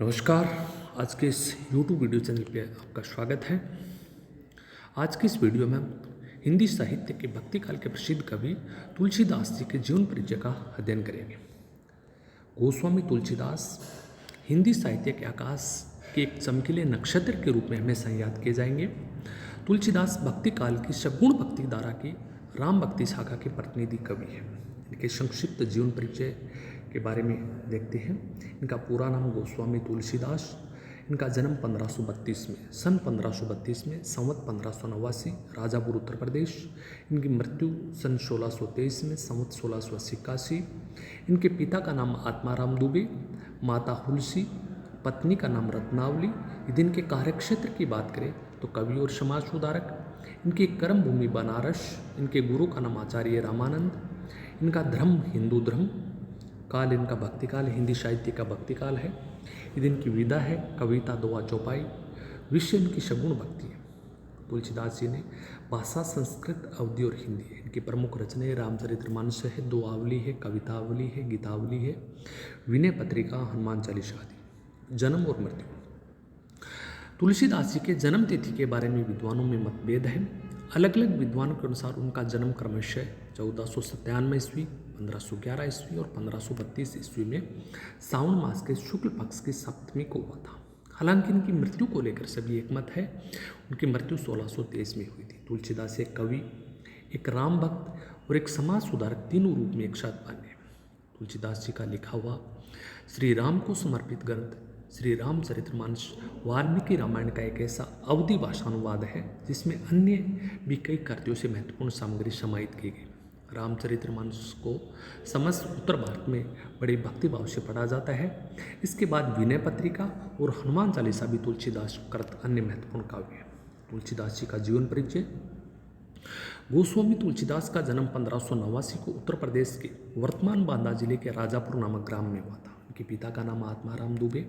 नमस्कार। आज के इस YouTube वीडियो चैनल पे आपका स्वागत है। आज की इस वीडियो में हम हिंदी साहित्य के भक्ति काल के प्रसिद्ध कवि तुलसीदास जी के जीवन परिचय का अध्ययन करेंगे। गोस्वामी तुलसीदास हिंदी साहित्य के आकाश के एक चमकीले नक्षत्र के रूप में हमेशा याद किए जाएंगे। तुलसीदास भक्ति काल की सगुण भक्ति धारा की राम भक्ति शाखा के प्रतिनिधि कवि हैं। इनके संक्षिप्त जीवन परिचय के बारे में देखते हैं। इनका पूरा नाम गोस्वामी तुलसीदास। इनका जन्म 1532 में सन 1532 में संवत 1589 राजापुर उत्तर प्रदेश। इनकी मृत्यु सन 1623 में संवत 1681। इनके पिता का नाम आत्माराम दुबे, माता हुलसी, पत्नी का नाम रत्नावली। यदि इनके कार्यक्षेत्र की बात करें तो कवि और समाज सुधारक। इनकी कर्म भूमि बनारस। इनके गुरु का नाम आचार्य रामानंद। इनका धर्म हिंदू धर्म। काल इनका भक्ति काल, हिंदी साहित्य का भक्ति काल है। यदि इनकी विधा है कविता, दोहा, चौपाई। विषय इनकी सगुण भक्ति है। तुलसीदास जी ने भाषा संस्कृत, अवधी और हिंदी है। इनकी प्रमुख रचनाएं रामचरितमानस है, दोहावली है, कवितावली है, गीतावली है, विनय पत्रिका, हनुमान चालीसा आदि। जन्म और मृत्यु। तुलसीदास जी के जन्म तिथि के बारे में विद्वानों में मतभेद है। अलग अलग विद्वानों के अनुसार उनका जन्म क्रमशः 1497 ईस्वी, 1511 ईस्वी और 1532 ईस्वी में सावन मास के शुक्ल पक्ष की सप्तमी को हुआ था। हालांकि इनकी मृत्यु को लेकर सभी एकमत है। उनकी मृत्यु 1623 में हुई थी। तुलसीदास एक कवि, एक राम भक्त और एक समाज सुधारक तीनों रूप में एक साथ मान्य है। तुलसीदास जी का लिखा हुआ श्री राम को समर्पित ग्रंथ श्री रामचरितमानस वाल्मीकि रामायण का एक ऐसा अवधि भाषानुवाद है जिसमें अन्य भी कई कृतियों से महत्वपूर्ण सामग्री समाहित की गई। रामचरितमानस को समस्त उत्तर भारत में बड़े भक्तिभाव से पढ़ा जाता है। इसके बाद विनय पत्रिका और हनुमान चालीसा भी तुलसीदास कृत अन्य महत्वपूर्ण काव्य है। तुलसीदास जी का जीवन परिचय। गोस्वामी तुलसीदास का जन्म 1589 को उत्तर प्रदेश के वर्तमान बांदा जिले के राजापुर नामक ग्राम में हुआ था। उनके पिता का नाम आत्माराम दुबे,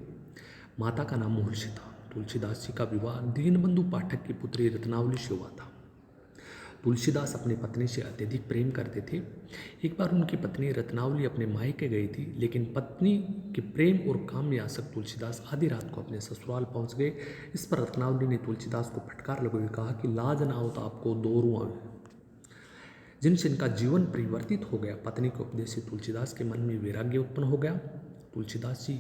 माता का नाम मुहर्षि था। तुलसीदास जी का विवाह दीनबंधु पाठक की पुत्री रत्नावली से हुआ था। तुलसीदास अपनी पत्नी से अत्यधिक प्रेम करते थे। एक बार उनकी पत्नी रत्नावली अपने मायके गई थी, लेकिन पत्नी के प्रेम और काम में आसक्त तुलसीदास आधी रात को अपने ससुराल पहुंच गए। इस पर रत्नावली ने तुलसीदास को फटकार लगाकर कहा कि लाज ना हो तो आपको दो रुआं, जिनसे इनका जीवन परिवर्तित हो गया। पत्नी के उपदेश से तुलसीदास के मन में वैराग्य उत्पन्न हो गया। तुलसीदास जी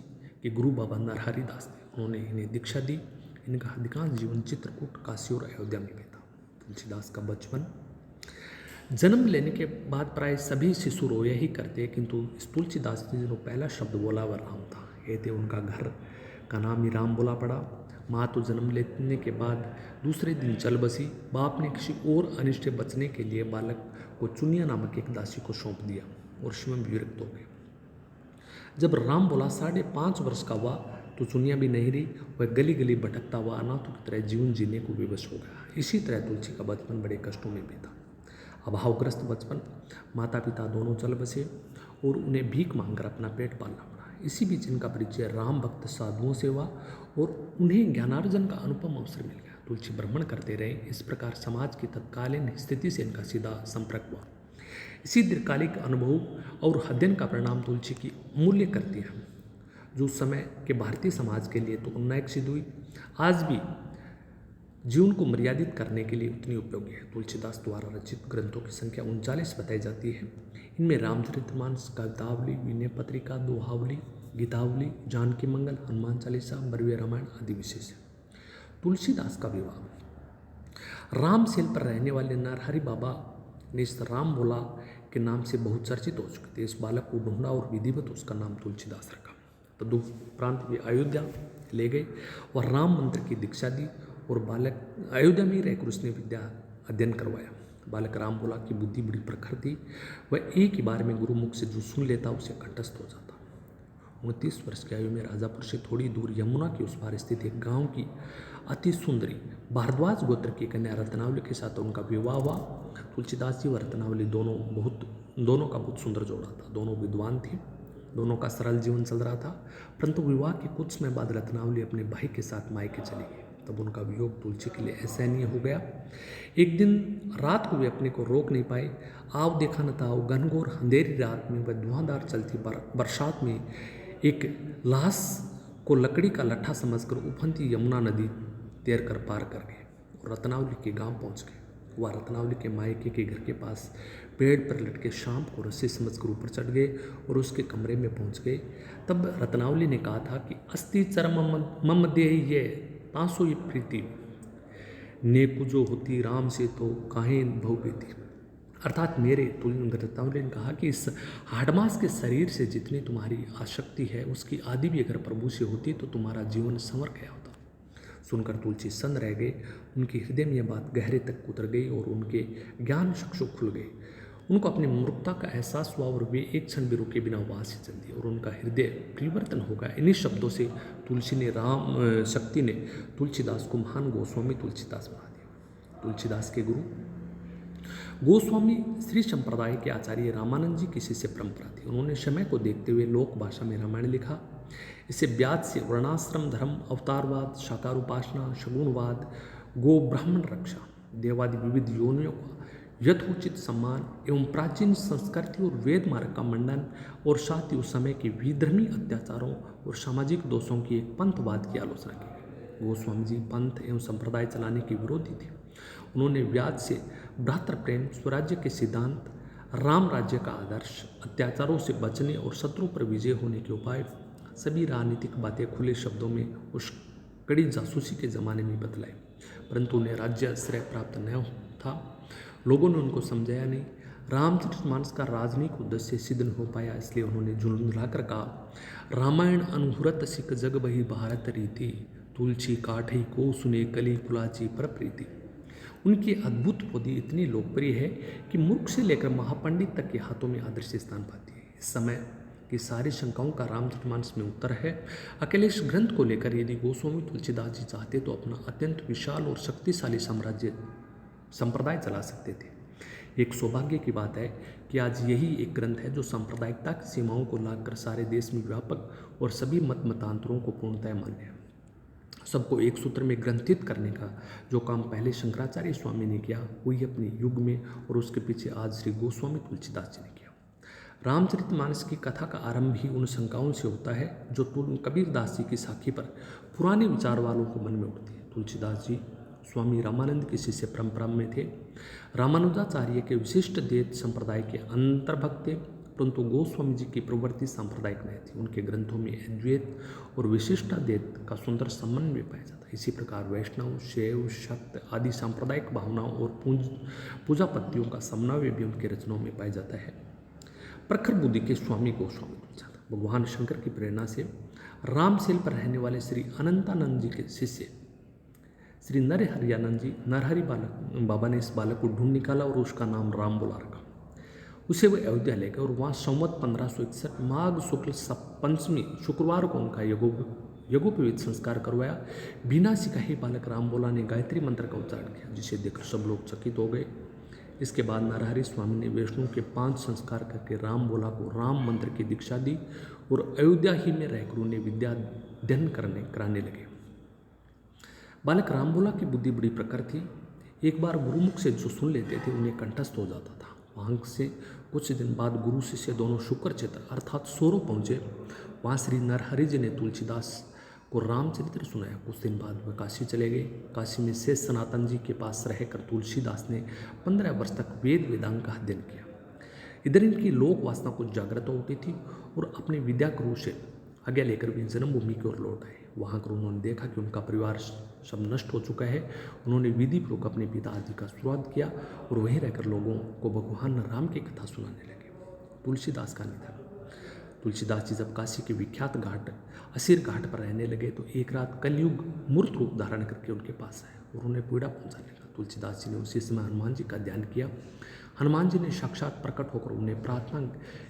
के गुरु बाबा नरहरि दास थे, उन्होंने इन्हें दीक्षा दी। इनका अधिकांश जीवन चित्रकूट, काशी और अयोध्या में बीता। तुलसीदास का बचपन। जन्म लेने के बाद प्राय सभी शिशु रोया ही करते, किंतु इस तुलसीदास जी ने जो पहला शब्द बोला वह राम था। कहते उनका घर का नाम ही राम बोला पड़ा। माँ तो जन्म लेने के बाद दूसरे दिन चल बसी। बाप ने किसी और अनिष्ट से बचने के लिए बालक को चुनिया नामक एक दासी को सौंप दिया और स्वयं विरक्त हो गए। जब राम बोला 5.5 वर्ष का हुआ तो चुनिया भी नहीं रही। वह गली गली भटकता हुआ अनाथों की तरह जीवन जीने को विवश हो गया। इसी तरह तुलसी का बचपन बड़े कष्टों में बीता। अभावग्रस्त बचपन। माता पिता दोनों चल बसे और उन्हें भीख मांगकर अपना पेट पालना पड़ा। इसी बीच इनका परिचय राम भक्त साधुओं से हुआ और उन्हें ज्ञानार्जन का अनुपम अवसर मिल गया। तुलसी भ्रमण करते रहे। इस प्रकार समाज की तत्कालीन स्थिति से इनका सीधा संपर्क हुआ। इसी दीर्घकालिक अनुभव और अध्ययन का परिणाम तुलसी की अमूल्य कृति है, जो उस समय के भारतीय समाज के लिए तो उन्नयक सिद्ध हुई, आज भी जीवन को मर्यादित करने के लिए उतनी उपयोगी है। तुलसीदास द्वारा रचित ग्रंथों की संख्या 39 बताई जाती है। इनमें रामचरितमानस, कवितावली, विनय पत्रिका, दोहावली, गीतावली, जानकी मंगल, हनुमान चालीसा, बरवे रामायण आदि विशेष है। तुलसीदास का विवाह। रामसेल पर रहने वाले नरहरि बाबा ने इस राम बोला के नाम से बहुत चर्चित हो चुके थे। इस बालक को ढूंढा और विधिवत उसका नाम तुलसीदास रखा। तदुपरांत वे अयोध्या ले गए और राम मंत्र की दीक्षा दी और बालक अयोध्या में रहकर उसने विद्या अध्ययन करवाया। बालक राम बोला की बुद्धि बड़ी प्रखर थी। वह एक ही बार में गुरुमुख से जो सुन लेता उसे कंठस्थ हो जाता। 29 वर्ष की आयु में राजापुर से थोड़ी दूर यमुना के उस पार स्थित एक गांव की अति सुंदरी भारद्वाज गोत्र की कन्या रत्नावली के साथ उनका विवाह हुआ। तुलसीदास जी व रत्नावली दोनों का बहुत सुंदर जोड़ा था। दोनों विद्वान थे। दोनों का सरल जीवन चल रहा था। परंतु विवाह के कुछ समय बाद रत्नावली अपने भाई के साथ मायके चली गई। तब उनका वियोग तुलसी के लिए असहनीय हो गया। एक दिन रात को वे अपने को रोक नहीं पाए। आव देखा न था, घनघोर अंधेरी रात में वह धुआंधार चलती बरसात में एक लाश को लकड़ी का लट्ठा समझकर उफनती यमुना नदी तैरकर पार कर गए और रत्नावली के गांव पहुंच गए। वह रत्नावली के मायके के घर के पास पेड़ पर लटके शाम को रस्सी समझकर ऊपर चढ़ गए और उसके कमरे में पहुंच गए। तब रत्नावली ने कहा था कि अस्ति चरम मम देह तांसो ये प्रीति नेकुजो होती राम से तो काहे भवभीति। अर्थात मेरे रत्नावली ने कहा कि इस हाडमास के शरीर से जितनी तुम्हारी आसक्ति है उसकी आदि भी अगर प्रभु से होती तो तुम्हारा जीवन संवर गया होता। सुनकर तुलसी सन्न रह गए। उनके हृदय में यह बात गहरे तक उतर गई और उनके ज्ञान चक्षु खुल गए। उनको अपनी मूर्खता का एहसास हुआ और वे एक क्षण भी रुके बिना वहाँ से चल दिए और उनका हृदय परिवर्तन हो गया। इन्हीं शब्दों से शक्ति ने तुलसीदास को महान गोस्वामी तुलसीदास बना दिया। तुलसीदास के गुरु गोस्वामी श्री संप्रदाय के आचार्य रामानंद जी की शिष्य परंपरा थी। उन्होंने समय को देखते हुए लोक भाषा में रामायण लिखा। इसे व्याज से वर्णाश्रम धर्म, अवतारवाद, शाकार उपासना, शगुनवाद, गो ब्राह्मण रक्षा, देवादि विविध योनियों का यथोचित सम्मान एवं प्राचीन संस्कृति और वेद मार्ग का मंडन और साथ ही उस समय के विधर्मी अत्याचारों और सामाजिक दोषों की एक पंथवाद की आलोचना की। गोस्वामी जी पंथ एवं संप्रदाय चलाने के विरोधी थे। उन्होंने व्याज से भ्रातृ प्रेम, स्वराज्य के सिद्धांत, राम राज्य का आदर्श, अत्याचारों से बचने और शत्रु पर विजय होने के उपाय, सभी राजनीतिक बातें खुले शब्दों में उस कड़ी जासूसी के ज़माने में बतलाई। परंतु उन्हें राज्य श्रेय प्राप्त न था। लोगों ने उनको समझाया नहीं। रामचरितमानस का राजनीतिक उद्देश्य सिद्ध न हो पाया, इसलिए उन्होंने झुंझुलाकर कहा, रामायण अनुहरत सिख जग बही भारत रीति, तुलसी काठी को सुने कली कुलाची पर प्रीति। उनकी अद्भुत पोथी इतनी लोकप्रिय है कि मूर्ख से लेकर महापंडित तक के हाथों में आदर्श स्थान पाती है। इस समय की सारी शंकाओं का रामचरितमानस में उत्तर है। अकेले इस ग्रंथ को लेकर यदि गोस्वामी तुलसीदास जी चाहते तो अपना अत्यंत विशाल और शक्तिशाली संप्रदाय चला सकते थे। एक सौभाग्य की बात है कि आज यही एक ग्रंथ है जो सांप्रदायिकता की सीमाओं को लाकर सारे देश में व्यापक और सभी मतांतरों को पूर्णतः मान्य है। सबको एक सूत्र में ग्रंथित करने का जो काम पहले शंकराचार्य स्वामी ने किया, वही अपने युग में और उसके पीछे आज श्री गोस्वामी तुलसीदास जी ने किया। रामचरितमानस की कथा का आरंभ ही उन शंकाओं से होता है जो कबीरदास जी की साखी पर पुराने विचार वालों को मन में उठती है। तुलसीदास जी स्वामी रामानंद की शिष्य परंपरा में थे। रामानुजाचार्य के विशिष्ट द्वैत संप्रदाय के अंतर्भक्त थे, परंतु गोस्वामी जी की प्रवृत्ति सांप्रदायिक नहीं थी। उनके ग्रंथों में अद्वैत और विशिष्टाद्वैत का सुंदर समन्वय पाया जाता है। इसी प्रकार वैष्णव, शैव, शक्त आदि सांप्रदायिक भावनाओं और पूजा पत्तियों का समन्वय भी उनके रचनाओं में पाया जाता है। प्रखर बुद्धि के स्वामी गोस्वामी तुलसीदास भगवान शंकर की प्रेरणा से रामसेल पर रहने वाले श्री अनंतानंद जी के शिष्य श्री नरहरि बाबा ने इस बालक को ढूंढ निकाला और उसका नाम राम बोला रखा। उसे वह अयोध्या ले गए और वहाँ संवत 1561 माघ शुक्ल पंचमी शुक्रवार को उनका यज्ञोपवीत संस्कार करवाया। बिना सिखाए बालक राम बोला ने गायत्री मंत्र का उच्चारण किया, जिसे देखकर सब लोग चकित हो गए। इसके बाद नरहरि स्वामी ने वैष्णव के 5 संस्कार करके राम बोला को राम मंत्र की दीक्षा दी और अयोध्या ही में रहकर उन्हें विद्या अध्ययन कराने लगे। बालक राम बोला की बुद्धि बड़ी प्रखर थी। एक बार गुरुमुख से जो सुन लेते थे उन्हें कंठस्थ हो जाता था। वहाँ से कुछ दिन बाद गुरु शिष्य दोनों शुक्र क्षेत्र अर्थात सोरो पहुँचे। वहाँ श्री नरहरि जी ने तुलसीदास को रामचरित्र सुनाया। कुछ दिन बाद वह काशी चले गए। काशी में शेष सनातन जी के पास रहकर तुलसीदास ने 15 वर्ष तक वेद वेदांग का अध्ययन किया। इधर इनकी लोक वासना कुछ जागृत होती थी और अपने विद्या गुरु से आज्ञा लेकर वे जन्मभूमि की ओर लौट आए। वहाँ कर उन्होंने देखा कि उनका परिवार सब नष्ट हो चुका है। उन्होंने विधि पूर्वक अपने पिता आदि का शुरुआत किया और वहीं रहकर लोगों को भगवान राम की कथा सुनाने लगे। तुलसीदास का निधन। तुलसीदास जी जब काशी के विख्यात घाट असीर घाट पर रहने लगे तो एक रात कलयुग मूर्त रूप धारण करके उनके पास आए और उन्हें पीड़ा पहुंचाने लगा। तुलसीदास जी ने उसी समय हनुमान जी का ध्यान किया। हनुमान जी ने साक्षात प्रकट होकर उन्हें प्रार्थना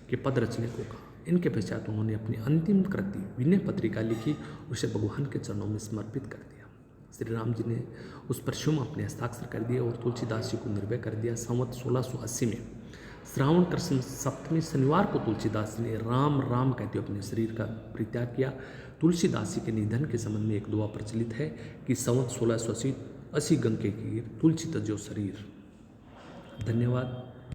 के पद रचने को कहा। इनके पश्चात उन्होंने अपनी अंतिम कृति विनय पत्रिका लिखी, उसे भगवान के चरणों में समर्पित कर दिया। श्री राम जी ने उस पर शुम अपने हस्ताक्षर कर दिया और तुलसीदास जी को निर्भय कर दिया। संवत 1680 में श्रावण कृष्ण सप्तमी शनिवार को तुलसीदास जी ने राम राम कहते अपने शरीर का परित्याग किया। तुलसीदास जी के निधन के संबंध में एक दुआ प्रचलित है कि संवत 1680 गंगे की तुलसी तजो शरीर। धन्यवाद।